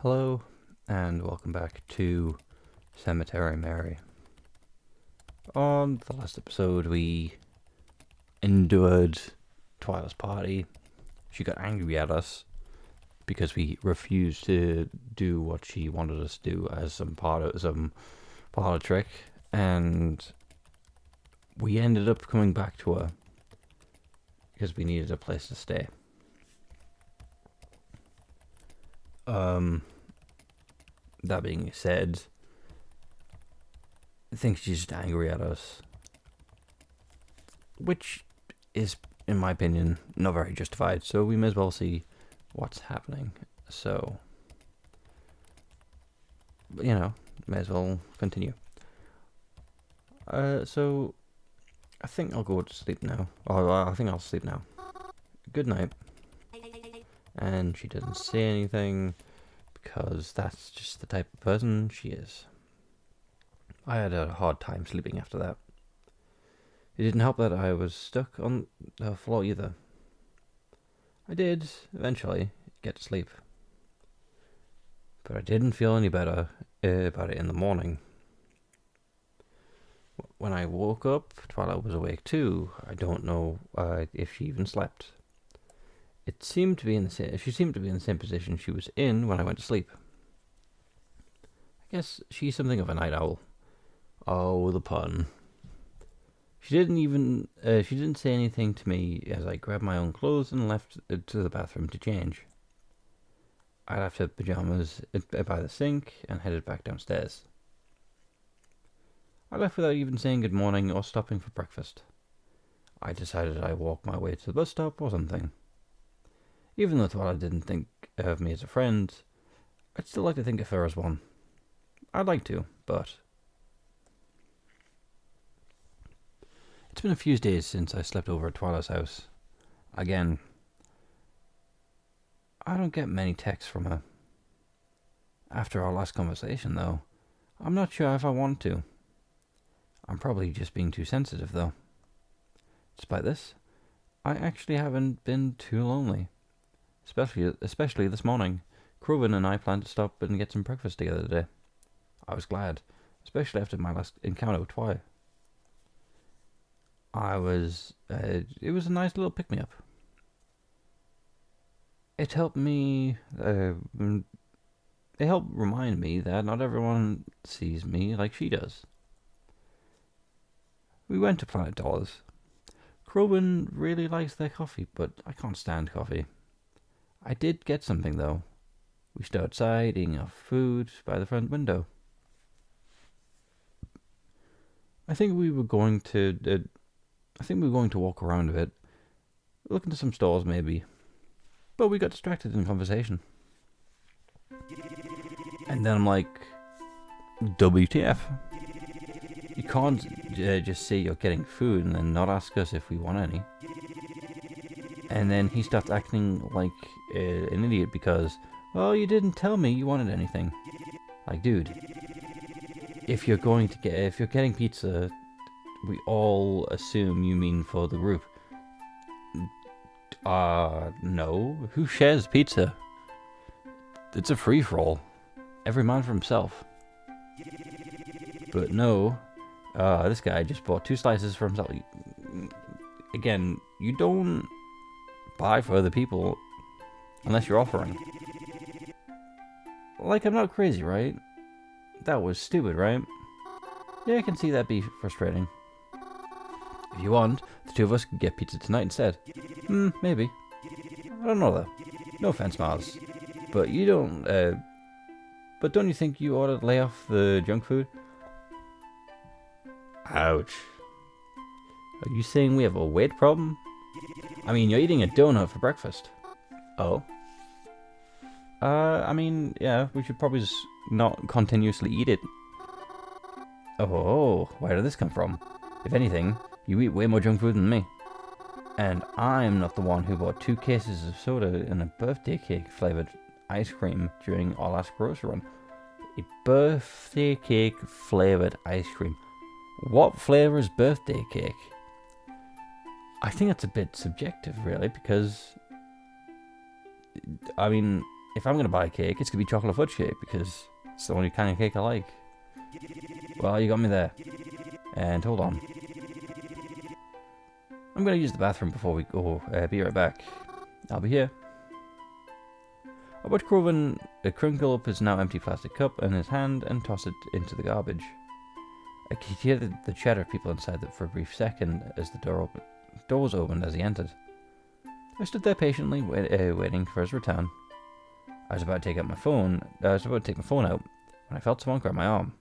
Hello, and welcome back to Cemetery Mary. On the last episode, we endured Twyla's party. She got angry at us because we refused to do what she wanted us to do as some parlor trick, and we ended up coming back to her because we needed a place to stay. That being said, I think she's just angry at us, which is, in my opinion, not very justified. So we may as well see what's happening. So, may as well continue. So I think I'll go to sleep now. I think I'll sleep now. Good night. And she doesn't say anything because that's just the type of person she is. I had a hard time sleeping after that. It didn't help that I was stuck on the floor either. I did, eventually, get to sleep. But I didn't feel any better about it in the morning. When I woke up, Twyla was awake too. I don't know if she even slept. She seemed to be in the same position she was in when I went to sleep. I guess she's something of a night owl. Oh, the pun. She didn't say anything to me as I grabbed my own clothes and left to the bathroom to change. I left her pajamas by the sink and headed back downstairs. I left without even saying good morning or stopping for breakfast. I decided I'd walk my way to the bus stop or something. Even though Twyla didn't think of me as a friend, I'd still like to think of her as one. I'd like to, but it's been a few days since I slept over at Twyla's house. Again, I don't get many texts from her. After our last conversation, though, I'm not sure if I want to. I'm probably just being too sensitive, though. Despite this, I actually haven't been too lonely. Especially this morning. Crowin and I planned to stop and get some breakfast together today. I was glad, especially after my last encounter with Twy. It was a nice little pick-me-up. It helped remind me that not everyone sees me like she does. We went to Planet Dollars. Crowin really likes their coffee, but I can't stand coffee. I did get something, though. We stood outside eating our food by the front window. I think we were going to walk around a bit, look into some stores maybe, but we got distracted in conversation. And then I'm like, WTF? You can't just say you're getting food and then not ask us if we want any. And then he starts acting like an idiot because, well, you didn't tell me you wanted anything. Like, dude, if you're getting pizza, we all assume you mean for the group. No. Who shares pizza? It's a free-for-all. Every man for himself. But no, this guy just bought 2 slices for himself. Again, you don't buy for other people unless you're offering. Like, I'm not crazy, right? That was stupid, right? Yeah, I can see that be frustrating. If you want, the 2 of us could get pizza tonight instead. Maybe. I don't know though. No offense, Mars. But you don't, but don't you think you ought to lay off the junk food? Ouch. Are you saying we have a weight problem? I mean, you're eating a donut for breakfast. Oh. Yeah, we should probably just not continuously eat it. Oh, where did this come from? If anything, you eat way more junk food than me. And I'm not the one who bought 2 cases of soda and a birthday cake flavoured ice cream during our last grocery run. A birthday cake flavoured ice cream. What flavour is birthday cake? I think that's a bit subjective, really, because, I mean, if I'm going to buy a cake, it's going to be chocolate fudge cake because it's the only kind of cake I like. Well, you got me there. And hold on. I'm going to use the bathroom before we go. Be right back. I'll be here. I watch Croven crinkle up his now empty plastic cup in his hand and toss it into the garbage. I could hear the chatter of people inside for a brief second as the door was opened as he entered. I stood there patiently, waiting for his return. I was about to take my phone out when I felt someone grab my arm.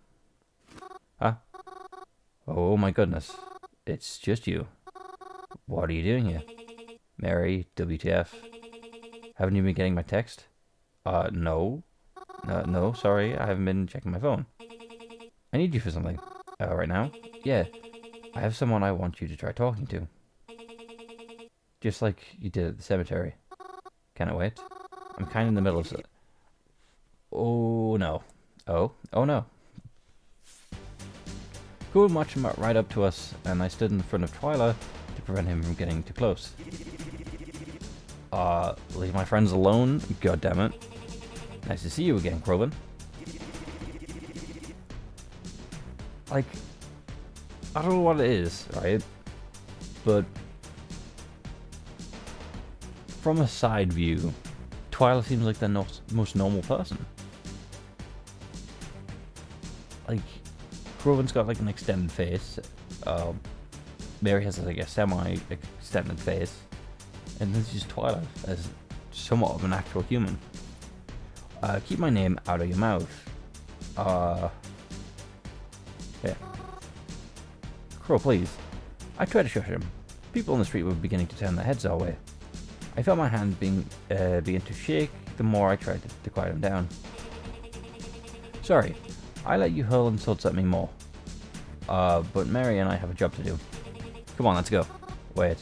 Huh? Oh my goodness. It's just you. What are you doing here? Mary, WTF. Haven't you been getting my text? No. No, sorry, I haven't been checking my phone. I need you for something. Right now? Yeah. I have someone I want you to try talking to. Just like you did at the cemetery. Can it wait? I'm kind of in the middle of... Oh, no. Oh no. Cool watched him right up to us, and I stood in front of Twyla to prevent him from getting too close. Leave my friends alone? God damn it. Nice to see you again, Croven. Like, I don't know what it is, right? But from a side view, Twyla seems like the most normal person. Like, Croven's got like an extended face. Mary has like a semi-extended face. And this is Twyla as somewhat of an actual human. Keep my name out of your mouth. Yeah. Crow, please. I tried to shush him. People on the street were beginning to turn their heads our way. I felt my hand begin to shake the more I tried to quiet him down. Sorry, I let you hurl insults at me more. But Mary and I have a job to do. Come on, let's go. Wait.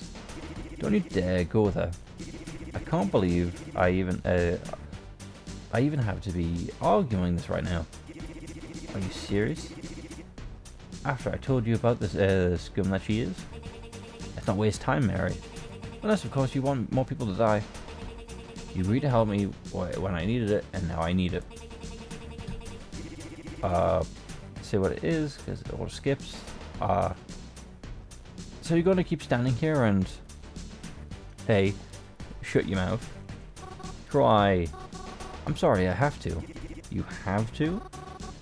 Don't you dare go with her. I can't believe I even have to be arguing this right now. Are you serious? After I told you about this scum that she is? Let's not waste time, Mary. Unless, of course, you want more people to die. You agreed to help me when I needed it, and now I need it. Say what it is, because it all skips. So you're going to keep standing here and... Hey, shut your mouth. Try. I'm sorry, I have to. You have to?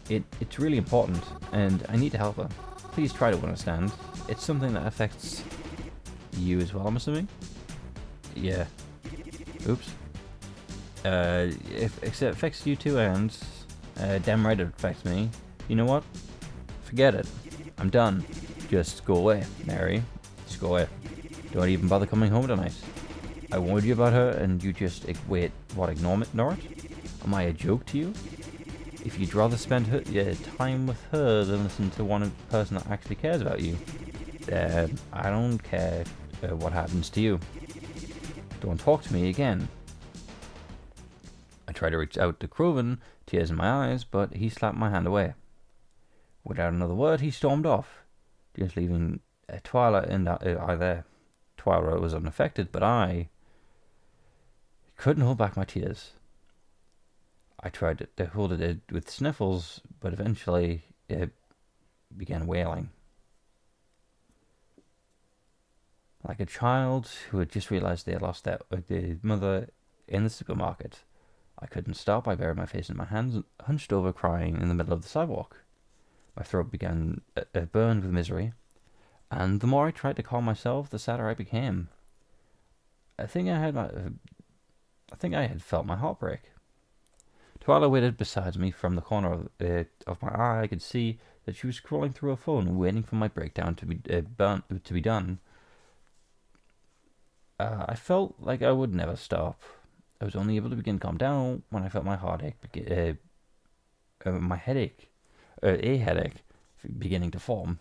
It's really important, and I need to help her. Please try to understand. It's something that affects you as well, I'm assuming? Yeah. Oops. If it affects you too, and damn right it affects me. You know what? Forget it. I'm done. Just go away, Mary. Just go away. Don't even bother coming home tonight. I warned you about her, and you just ignore it? Am I a joke to you? If you'd rather spend your time with her than listen to one person that actually cares about you, then I don't care what happens to you. Don't talk to me again. I tried to reach out to Croven, tears in my eyes, but he slapped my hand away. Without another word, he stormed off, just leaving Twyla in there. Twyla was unaffected, but I couldn't hold back my tears. I tried to hold it with sniffles, but eventually it began wailing. Like a child who had just realized they had lost their mother in the supermarket. I couldn't stop. I buried my face in my hands and hunched over crying in the middle of the sidewalk. My throat began burned with misery, and the more I tried to calm myself, the sadder I became. I think I had felt my heart break. Twyla waited beside me. From the corner of my eye, I could see that she was scrolling through her phone, waiting for my breakdown to be done. I felt like I would never stop. I was only able to begin to calm down when I felt my headache beginning to form.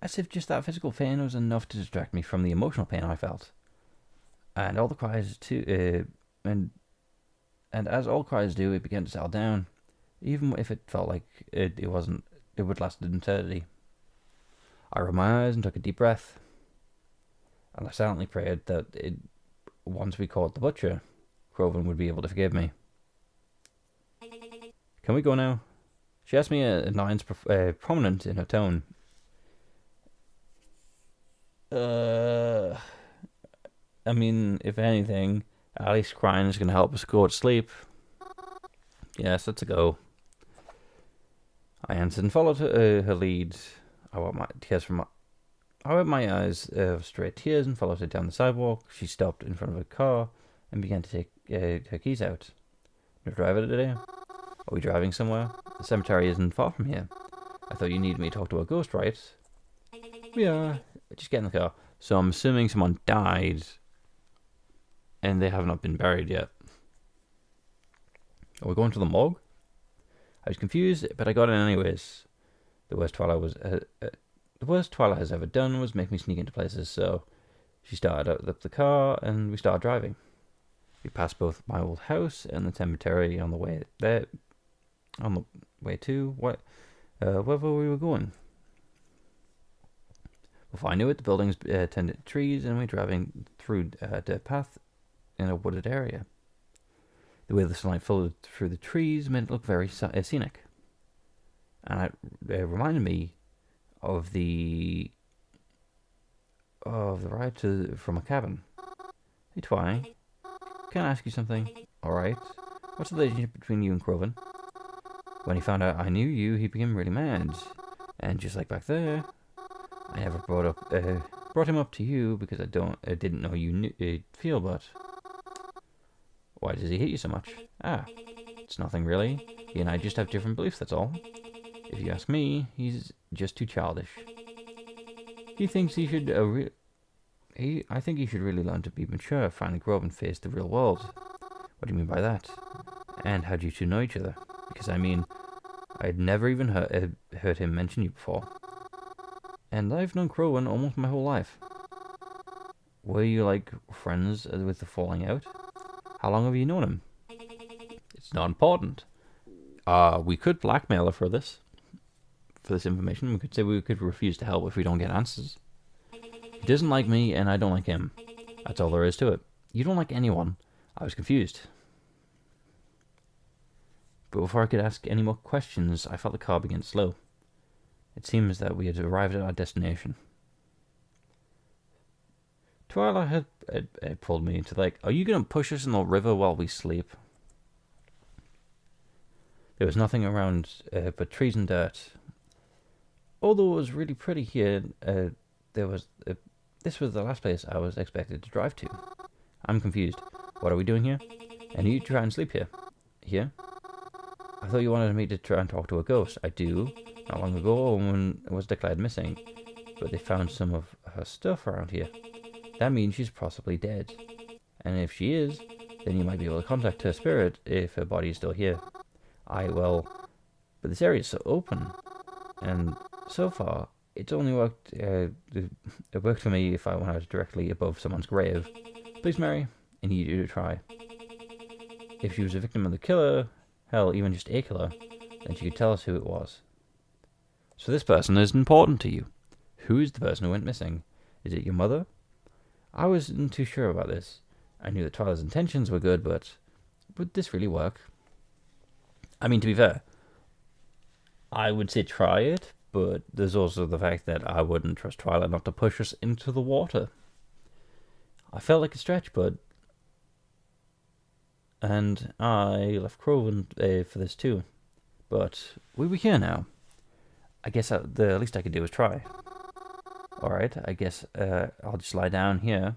As if just that physical pain was enough to distract me from the emotional pain I felt. And all the cries too, and as all cries do, it began to settle down, even if it felt like it would last an eternity. I rubbed my eyes and took a deep breath, and I silently prayed that it once we caught the butcher, Croven would be able to forgive me. Can we go now? She asked me, annoyance prominent in her tone. I mean, if anything, Alice crying is going to help us go to sleep. Yes, let's go. I answered and followed her lead. I wiped my eyes of straight tears and followed her down the sidewalk. She stopped in front of a car and began to take her keys out. No driver today? Are we driving somewhere? The cemetery isn't far from here. I thought you needed me to talk to a ghost, right? We are. Just get in the car. So I'm assuming someone died and they have not been buried yet. Are we going to the morgue? I was confused, but I got in anyways. The worst Twyla has ever done was make me sneak into places, so she started up the car and we started driving. We passed both my old house and the cemetery on the way there. On the way to wherever we were going. Before I knew it, the buildings tended to trees, and we were driving through a dirt path in a wooded area. The way the sunlight filtered through the trees made it look very scenic, and it reminded me of the ride from a cabin. Hey, Twy, can I ask you something? All right. What's the relationship between you and Croven? When he found out I knew you, he became really mad, and just like back there, I never brought him up to you because I didn't know you'd feel, but why does he hate you so much? It's nothing really. He and I just have different beliefs, that's all. If you ask me, he's just too childish. He thinks he should I think he should really learn to be mature, finally grow up and face the real world. What do you mean by that? And how do you two know each other? Because I mean, I'd never even heard him mention you before. And I've known Crowen almost my whole life. Were you like friends with the falling out? How long have you known him? It's not important. We could blackmail her for this information. We could say we could refuse to help if we don't get answers. He doesn't like me and I don't like him. That's all there is to it. You don't like anyone. I was confused. But before I could ask any more questions, I felt the car begin to slow. It seems that we had arrived at our destination. Twyla had pulled me into are you going to push us in the river while we sleep? There was nothing around but trees and dirt. Although it was really pretty here, this was the last place I was expected to drive to. I'm confused. What are we doing here? And you try and sleep here. Here? I thought you wanted me to try and talk to a ghost. I do. Not long ago, a woman was declared missing, but they found some of her stuff around here. That means she's possibly dead. And if she is, then you might be able to contact her spirit if her body is still here. But this area is so open, and so far, it's only worked, it worked for me if I went out directly above someone's grave. Please, Mary, I need you to try. If she was a victim of the killer, hell, even just a killer, then she could tell us who it was. So this person is important to you. Who is the person who went missing? Is it your mother? I wasn't too sure about this. I knew that Twyla's intentions were good, but would this really work? I mean, to be fair, I would say try it, but there's also the fact that I wouldn't trust Twyla not to push us into the water. I felt like a stretch, and I left Croven for this too. But we were here now. I guess the least I could do was try. Alright, I guess I'll just lie down here.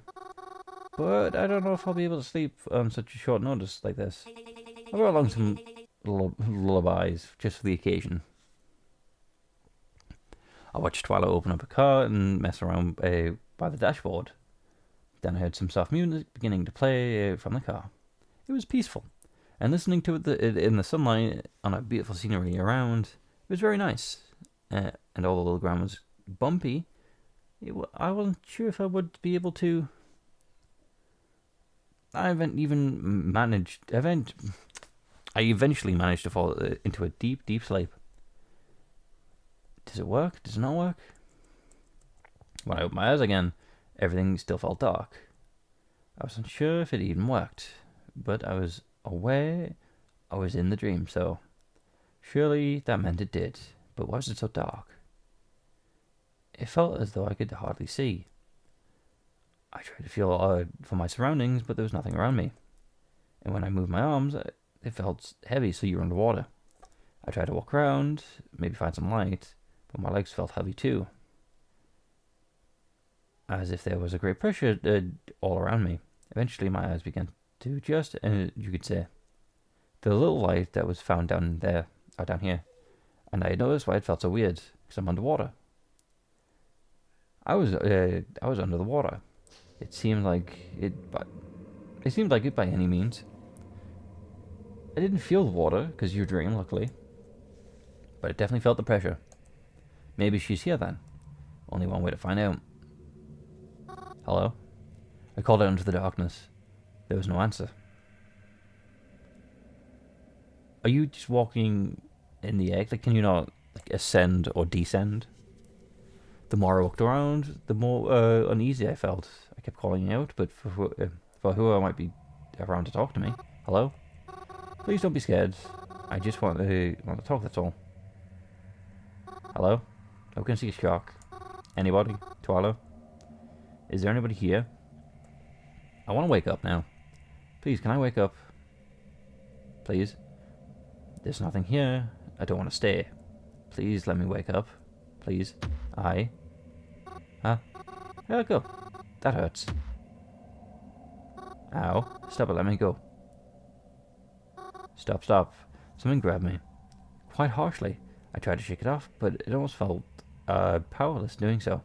But I don't know if I'll be able to sleep on such a short notice like this. I brought along some lullabies just for the occasion. I watched Twyla open up a car and mess around by the dashboard. Then I heard some soft music beginning to play from the car. It was peaceful, and listening to it in the sunlight on a beautiful scenery around, it was very nice. And although the ground was bumpy, I wasn't sure if I would be able to. I eventually managed to fall into a deep, deep sleep. Does it work? Does it not work? When I opened my eyes again, everything still felt dark. I wasn't sure if it even worked, but I was aware I was in the dream, so surely that meant it did. But why was it so dark? It felt as though I could hardly see. I tried to feel for my surroundings, but there was nothing around me. And when I moved my arms, it felt heavy, so you were underwater. I tried to walk around, maybe find some light, but my legs felt heavy too. As if there was a great pressure all around me. Eventually my eyes began to adjust, and you could say, the little light that was found down there, or down here. And I noticed why it felt so weird, because I'm underwater. I was under the water. It seemed like it by any means. I didn't feel the water, because you dream, luckily. But it definitely felt the pressure. Maybe she's here then. Only one way to find out. Hello? I called out into the darkness. There was no answer. Are you just walking in the air? Like, can you not ascend or descend? The more I walked around, the more uneasy I felt. I kept calling out, but for who I might be around to talk to me. Hello? Please don't be scared. I just want to talk, that's all. Hello? I can see a shark. Anybody? Twyla? Is there anybody here? I want to wake up now. Please, can I wake up? Please? There's nothing here. I don't want to stay. Please let me wake up. Please. Huh? Let go. That hurts. Ow. Stop it, let me go. Stop. Something grabbed me. Quite harshly. I tried to shake it off, but it almost felt powerless doing so.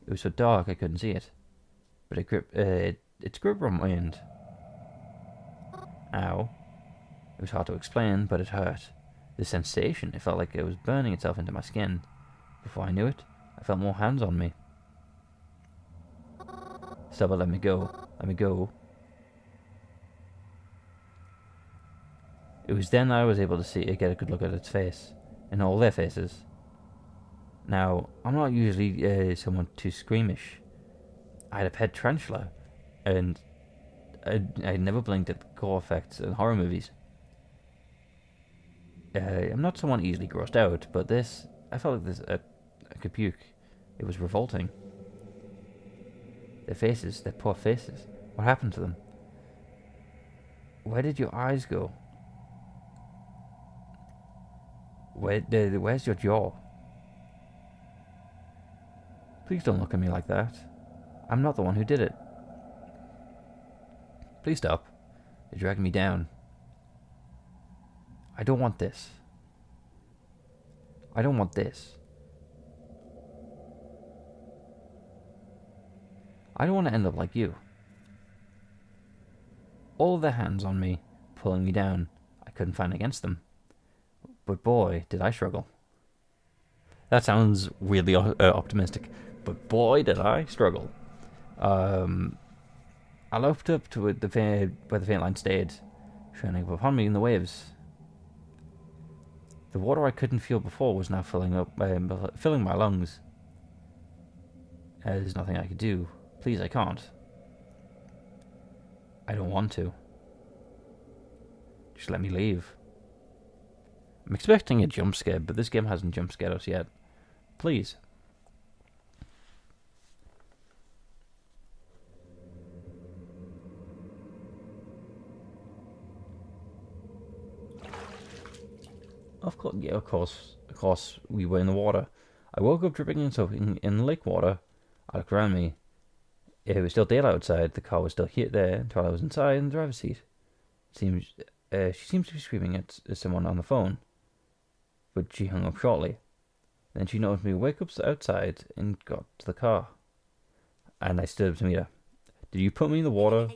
It was so dark I couldn't see it. But its grip remained. Ow. It was hard to explain, but it hurt. The sensation, it felt like it was burning itself into my skin. Before I knew it, I felt more hands on me. Stop it, let me go. Let me go. It was then that I was able to get a good look at its face, and all their faces. Now, I'm not usually someone too squeamish. I had a pet tarantula, and I never blinked at the gore effects in horror movies. I'm not someone easily grossed out, but this, I felt like this, I could puke. It was revolting. Their faces, their poor faces. What happened to them? Where did your eyes go? Where's your jaw? Please don't look at me like that. I'm not the one who did it. Please stop. You're dragging me down. I don't want this. I don't want this. I don't want to end up like you. All of their hands on me, pulling me down. I couldn't fight against them. But boy, did I struggle. That sounds weirdly optimistic, but boy, did I struggle. I looked up to where the faint line stayed, shining upon me in the waves. The water I couldn't feel before was now filling my lungs. There's nothing I could do. Please, I can't. I don't want to. Just let me leave. I'm expecting a jump scare, but this game hasn't jump scared us yet. Please. Of course, we were in the water. I woke up dripping and soaking in lake water. I looked around me. It was still daylight outside. The car was still there until I was inside in the driver's seat. She seems to be screaming at someone on the phone, but she hung up shortly. Then she noticed me wake up outside and got to the car. And I stood up to meet her. Did you put me in the water?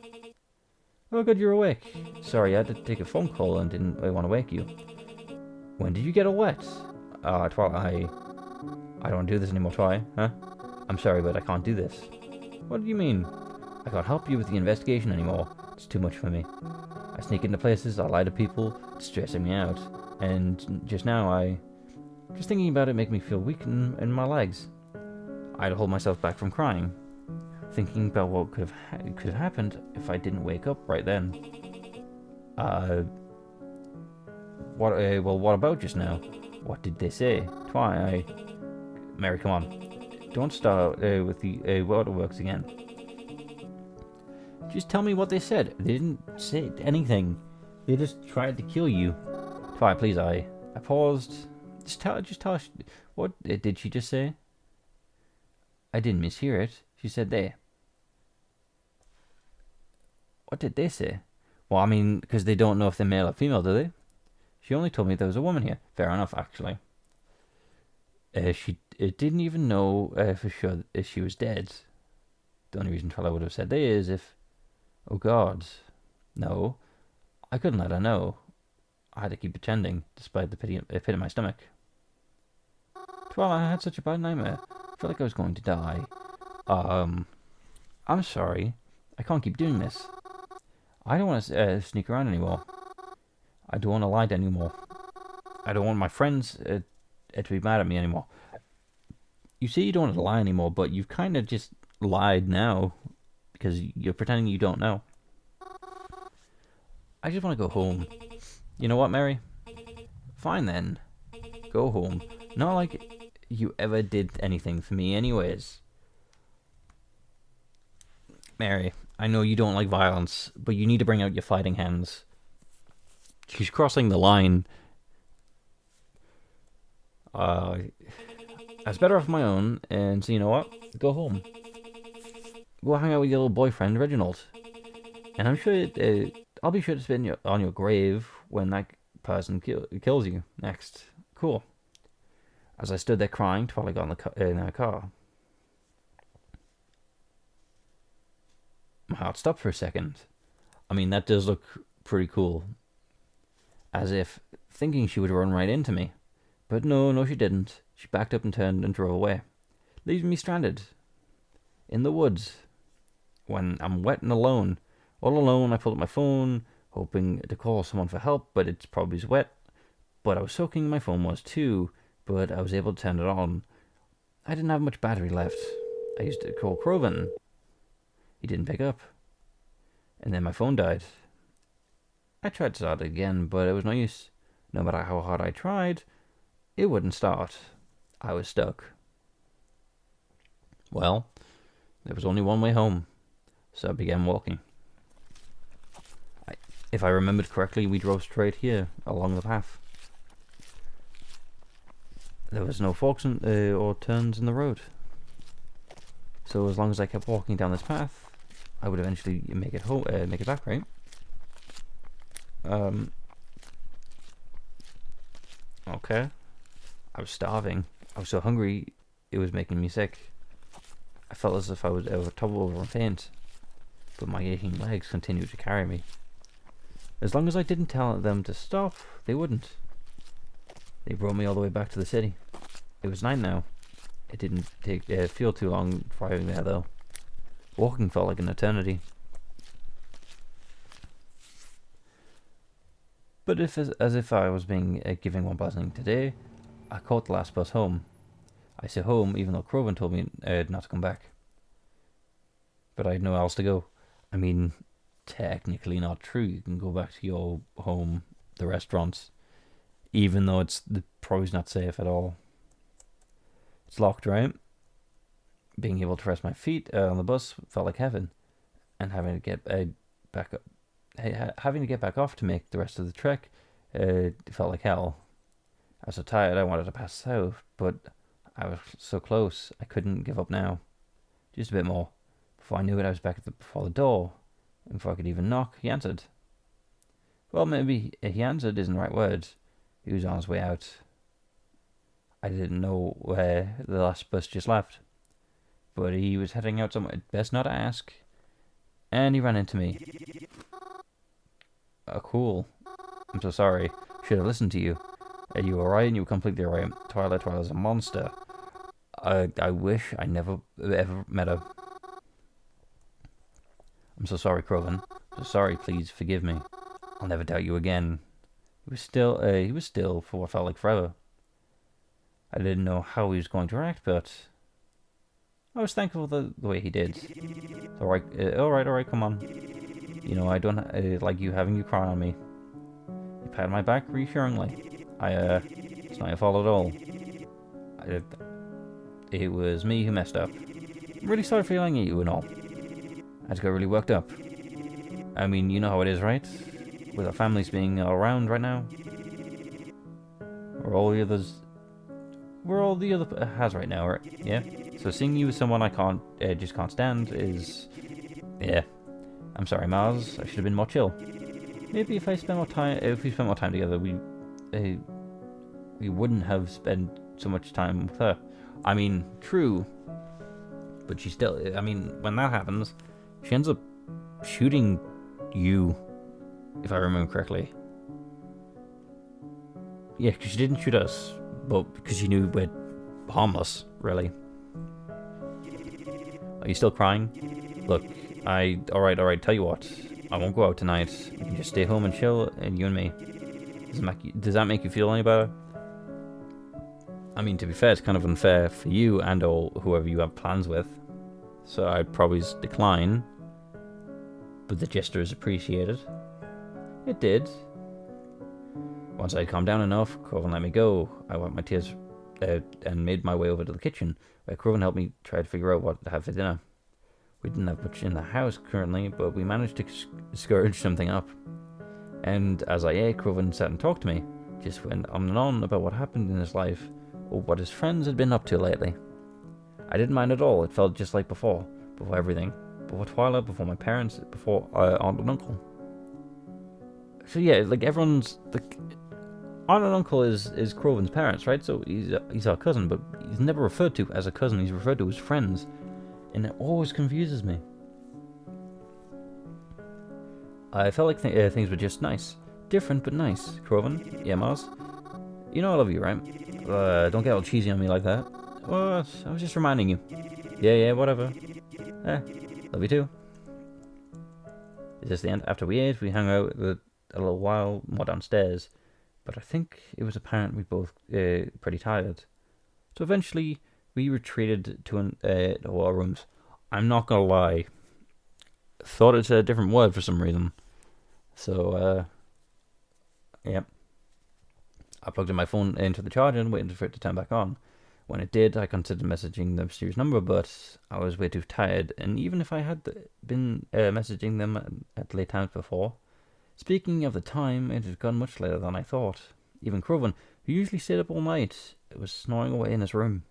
Oh, good, you're awake. Sorry, I had to take a phone call and didn't want to wake you. When did you get all wet? Twyla, I don't want to do this anymore, Twy, huh? I'm sorry, but I can't do this. What do you mean? I can't help you with the investigation anymore. It's too much for me. I sneak into places, I lie to people, it's stressing me out. And just now, just thinking about it make me feel weak in my legs. I had to hold myself back from crying. thinking about what could have happened if I didn't wake up right then. What? Well, what about just now? What did they say? Mary, come on. Don't start with the waterworks again. Just tell me what they said. They didn't say anything. They just tried to kill you. Twy, please, I paused. Just tell us. What did she just say? I didn't mishear it. She said they. What did they say? Well, I mean, because they don't know if they're male or female, do they? She only told me there was a woman here. Fair enough, actually. She didn't even know for sure if she was dead. The only reason Twyla would have said they is if... Oh, God. No. I couldn't let her know. I had to keep pretending, despite the pit in my stomach. Twyla, I had such a bad nightmare. I felt like I was going to die. I'm sorry. I can't keep doing this. I don't want to sneak around anymore. I don't want to lie anymore. I don't want my friends to be mad at me anymore. You say you don't want to lie anymore, but you've kind of just lied now because you're pretending you don't know. I just want to go home. You know what, Mary? Fine then. Go home. Not like you ever did anything for me anyways. Mary, I know you don't like violence, but you need to bring out your fighting hands. She's crossing the line. I was better off my own, and so you know what? Go home. Go hang out with your little boyfriend, Reginald. And I'm sure I'll be sure to spit on your grave when that person kills you next. Cool. As I stood there crying, Twyla got in her car. My heart stopped for a second. I mean, that does look pretty cool. As if thinking she would run right into me. But no, she didn't. She backed up and turned and drove away, leaving me stranded in the woods. When I'm wet and alone, all alone, I pulled up my phone, hoping to call someone for help, but it's probably wet. But I was soaking, my phone was too, but I was able to turn it on. I didn't have much battery left. I used to call Croven. He didn't pick up. And then my phone died. I tried to start it again, but it was no use. No matter how hard I tried, it wouldn't start. I was stuck. Well, there was only one way home, so I began walking. If I remembered correctly, we drove straight here, along the path. There was no forks or turns in the road. So as long as I kept walking down this path, I would eventually make it home, make it back, right? Okay. I was starving. I was so hungry, it was making me sick. I felt as if I would topple over and faint, but my aching legs continued to carry me. As long as I didn't tell them to stop, they wouldn't. They brought me all the way back to the city. It was night now. It didn't feel too long driving there, though. Walking felt like an eternity. But as if I was being given one blessing today, I caught the last bus home. I say home, even though Croven told me not to come back. But I had nowhere else to go. I mean, technically not true. You can go back to your home, the restaurants, even though it's probably not safe at all. It's locked, right? Being able to rest my feet on the bus felt like heaven, and having to get back up, having to get back off to make the rest of the trek, felt like hell. I was so tired I wanted to pass out, but I was so close I couldn't give up now. Just a bit more. Before I knew it, I was back before the door. And before I could even knock, he answered. Well, maybe he answered isn't the right word. He was on his way out. I didn't know where the last bus just left, but he was heading out somewhere. Best not to ask. And he ran into me. Cool. I'm so sorry. Should have listened to you. You were right, and you were completely right. Twyla's a monster. I wish I never ever met her. I'm so sorry, Croven. So sorry, please forgive me. I'll never doubt you again. He was still for what felt like forever. I didn't know how he was going to react, but I was thankful for the way he did. Alright, alright, come on. You know, I don't like you having you cry on me. He patted my back reassuringly. It's not your fault at all. It was me who messed up. I'm really sorry for yelling at you and all. I just got really worked up. I mean, you know how it is, right? With our families being around right now. We're all the other has right now, right? Yeah? So seeing you with someone I just can't stand is... Yeah. I'm sorry, Mars. I should have been more chill. Maybe if we spent more time together, we wouldn't have spent so much time with her. I mean, true. But she still... I mean, when that happens, she ends up shooting you, if I remember correctly. Yeah, because she didn't shoot us, but because she knew we're harmless, really. Are you still crying? Look, alright, tell you what. I won't go out tonight. We can just stay home and chill, and you and me. Does that make you feel any better? I mean, to be fair, it's kind of unfair for you and or whoever you have plans with. So I'd probably decline. But the gesture is appreciated. It did. Once I'd calmed down enough, Craven let me go. I wiped my tears and made my way over to the kitchen, where Craven helped me try to figure out what to have for dinner. We didn't have much in the house currently, but we managed to scourge something up. And as I ate, Craven sat and talked to me, just went on and on about what happened in his life, or what his friends had been up to lately. I didn't mind at all. It felt just like before everything. Before Twyla, before my parents, before aunt and uncle. So yeah, like everyone's like, aunt and uncle is Craven's parents, right? So he's our cousin, but he's never referred to as a cousin. He's referred to as friends, and it always confuses me. I felt like things were just nice, different but nice. Craven, yeah, Mars. You know I love you, right? Don't get all cheesy on me like that. Well, I was just reminding you. Yeah, whatever. Love you too. Is this the end? After we ate, we hung out a little while more downstairs, but I think it was apparent we both pretty tired. So eventually, we retreated to our rooms. I'm not gonna lie. Thought it's a different word for some reason. So, yeah. I plugged in my phone into the charger and waited for it to turn back on. When it did, I considered messaging the mysterious number, but I was way too tired, and even if I had been messaging them at late times before, speaking of the time, it had gone much later than I thought. Even Craven, who usually stayed up all night, was snoring away in his room.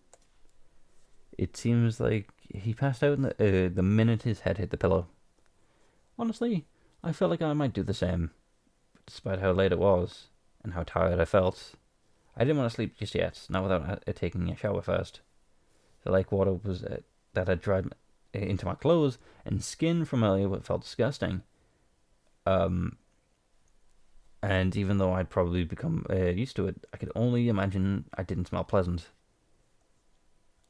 It seems like he passed out in the minute his head hit the pillow. Honestly, I felt like I might do the same, despite how late it was, and how tired I felt. I didn't want to sleep just yet, not without taking a shower first. The lake water was that had dried into my clothes, and skin from earlier felt disgusting. And even though I'd probably become used to it, I could only imagine I didn't smell pleasant.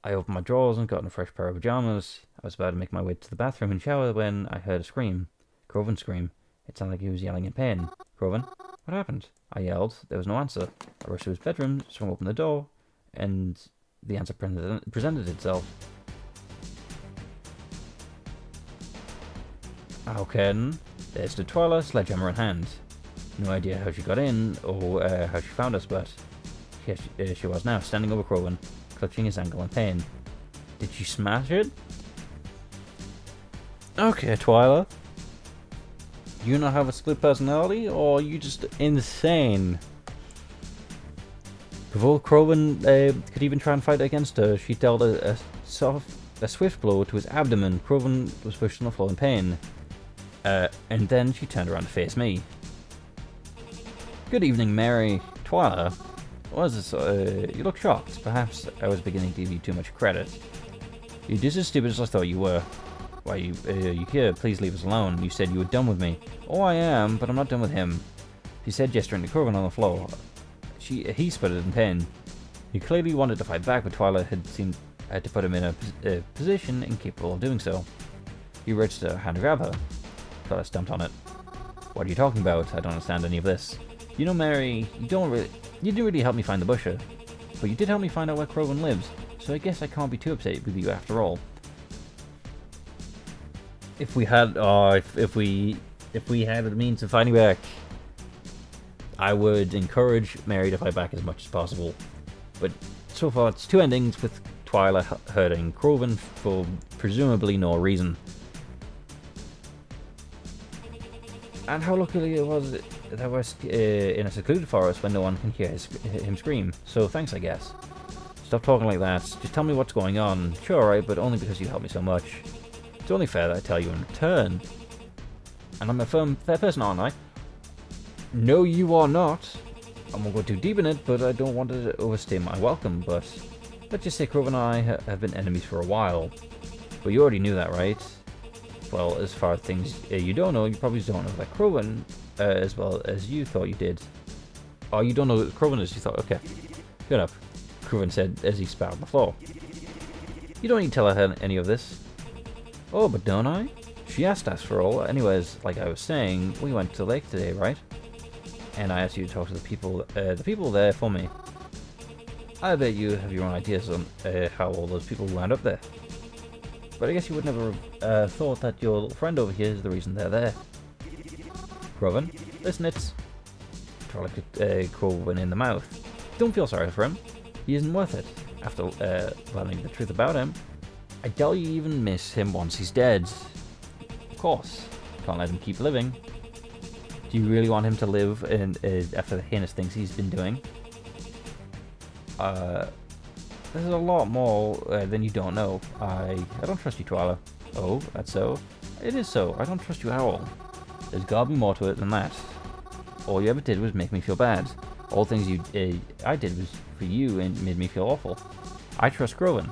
I opened my drawers and got in a fresh pair of pajamas. I was about to make my way to the bathroom and shower when I heard a scream. Craven scream. It sounded like he was yelling in pain. Craven? What happened? I yelled. There was no answer. I rushed to his bedroom, swung open the door, and the answer presented itself. Okay, there's the Twyla, sledgehammer in hand. No idea how she got in, or how she found us, but here she was now, standing over Craven, clutching his ankle in pain. Did she smash it? Okay, Twyla. You not have a split personality, or are you just insane? Before Craven could even try and fight against her, she dealt a swift blow to his abdomen. Craven was pushed on the floor in pain. And then she turned around to face me. Good evening, Mary. Twyla. What is this? You look shocked. Perhaps I was beginning to give you too much credit. You're just as stupid as I thought you were. Why, you here? Please leave us alone. You said you were done with me. Oh, I am, but I'm not done with him. She said, gesturing to Craven on the floor. He sputtered in pain. He clearly wanted to fight back, but Twyla had to put him in a position incapable of doing so. He reached a hand to grab her. Twyla stumped on it. What are you talking about? I don't understand any of this. You know, Mary, you didn't really help me find the busher, but you did help me find out where Craven lives, so I guess I can't be too upset with you after all. If we had, if we had the means of fighting back, I would encourage Mary to fight back as much as possible. But so far, it's two endings with Twyla hurting Croven for presumably no reason. And how lucky it was that we're in a secluded forest when no one can hear him scream. So thanks, I guess. Stop talking like that. Just tell me what's going on. Sure, alright, but only because you helped me so much. It's only fair that I tell you in return. And I'm a fair person, aren't I? No, you are not. I won't go too deep in it, but I don't want to overstay my welcome, but let's just say Croven and I have been enemies for a while. But you already knew that, right? Well, as far as things you don't know, you probably don't know that Croven as well as you thought you did. Oh, you don't know that Croven is, you thought, okay. Good up, Croven said as he spat on the floor. You don't need to tell her any of this. Oh, but don't I? She asked us for all. Anyways, like I was saying, we went to the lake today, right? And I asked you to talk to the people there for me. I bet you have your own ideas on how all those people wound up there. But I guess you would never have thought that your little friend over here is the reason they're there. Croven, listen, it's... Twyla kicked Croven in the mouth. Don't feel sorry for him. He isn't worth it. After learning the truth about him, I doubt you even miss him once he's dead. Of course, can't let him keep living. Do you really want him to live after the heinous things he's been doing? There's a lot more than you don't know. I don't trust you, Twyla. Oh, that's so? It is so. I don't trust you at all. There's gotta be more to it than that. All you ever did was make me feel bad. All things I did was for you and made me feel awful. I trust Croven.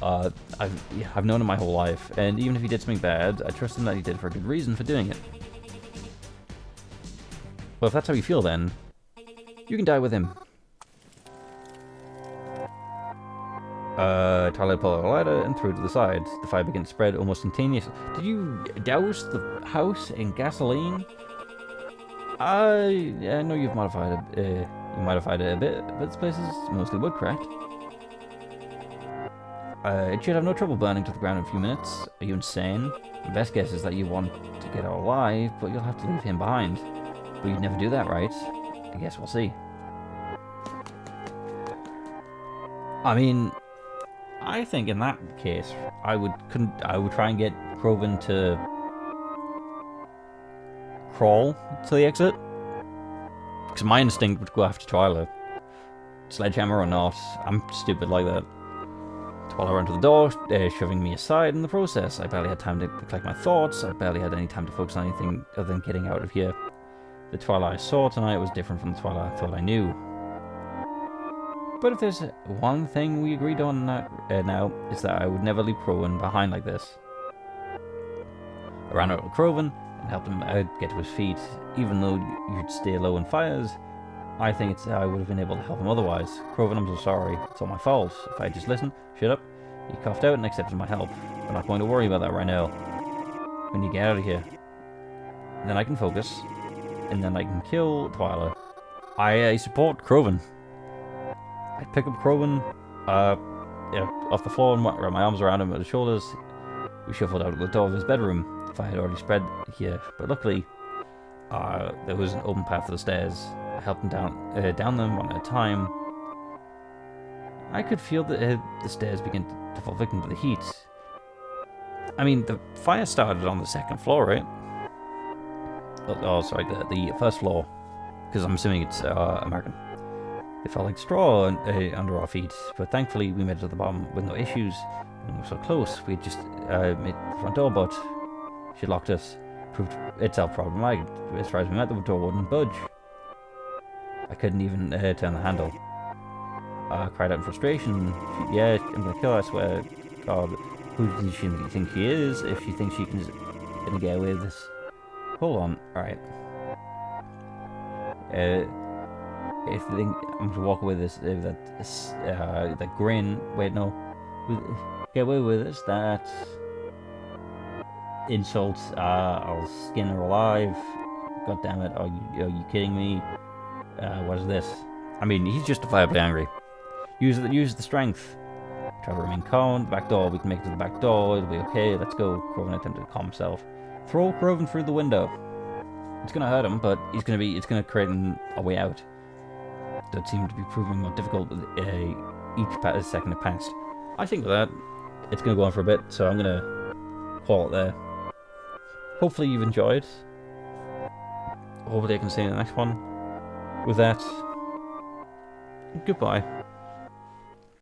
I've known him my whole life, and even if he did something bad, I trust him that he did it for a good reason for doing it. Well, if that's how you feel, then you can die with him. Twyla pulled out a ladder and threw it to the side. The fire began to spread almost instantaneously. Did you douse the house in gasoline? I know you've modified it. You modified it a bit, but this place is mostly wood, correct? It should have no trouble burning to the ground in a few minutes. Are you insane? My best guess is that you want to get out alive, but you'll have to leave him behind. But you'd never do that, right? I guess we'll see. I mean, I think in that case, I would try and get Croven to crawl to the exit. Because my instinct would go after Twyla. Sledgehammer or not, I'm stupid like that. Twyla ran to the door, shoving me aside in the process. I barely had time to collect my thoughts. I barely had any time to focus on anything other than getting out of here. The Twyla I saw tonight was different from the Twyla I thought I knew. But if there's one thing we agreed on now, it's that I would never leave Croven behind like this. I ran out of Croven and helped him get to his feet. Even though you'd stay low in fires, I think I would have been able to help him otherwise. Croven, I'm so sorry. It's all my fault. If I just listened, shut up. He coughed out and accepted my help. I'm not going to worry about that right now. When you get out of here, then I can focus, and then I can kill Twyla. I support Croven. I pick up Croven, off the floor and wrap my arms around him at his shoulders. We shuffled out of the door of his bedroom. The fire had already spread here, but luckily, there was an open path to the stairs. I helped him down them one at a time. I could feel the stairs begin to fall victim to the heat. I mean, the fire started on the second floor, right? Oh, sorry, the first floor, because I'm assuming it's American. It felt like straw under our feet, but thankfully we made it to the bottom with no issues. And we were so close, we had just made the front door, but she locked us. Proved itself problematic. As far as we met, the door wouldn't budge. I couldn't even turn the handle. I cried out in frustration. Yeah, I'm gonna kill her, I swear. God, who does she think she is? If she thinks she can gonna get away with this. Hold on, alright. If they think I'm gonna walk away with this, that grin. Wait, no. Get away with this, that insult. I'll skin her alive. God damn it! Are you kidding me? What is this? I mean, he's justifiably angry. Use the strength. Try to remain calm. The back door, we can make it to the back door. It'll be okay. Let's go. Groven attempted to calm himself. Throw Groven through the window. It's gonna hurt him, but it's gonna create a way out. That seemed to be proving more difficult with each second it passed. I think with that, it's gonna go on for a bit, so I'm gonna call it there. Hopefully you've enjoyed. Hopefully I can see you in the next one. With that, goodbye.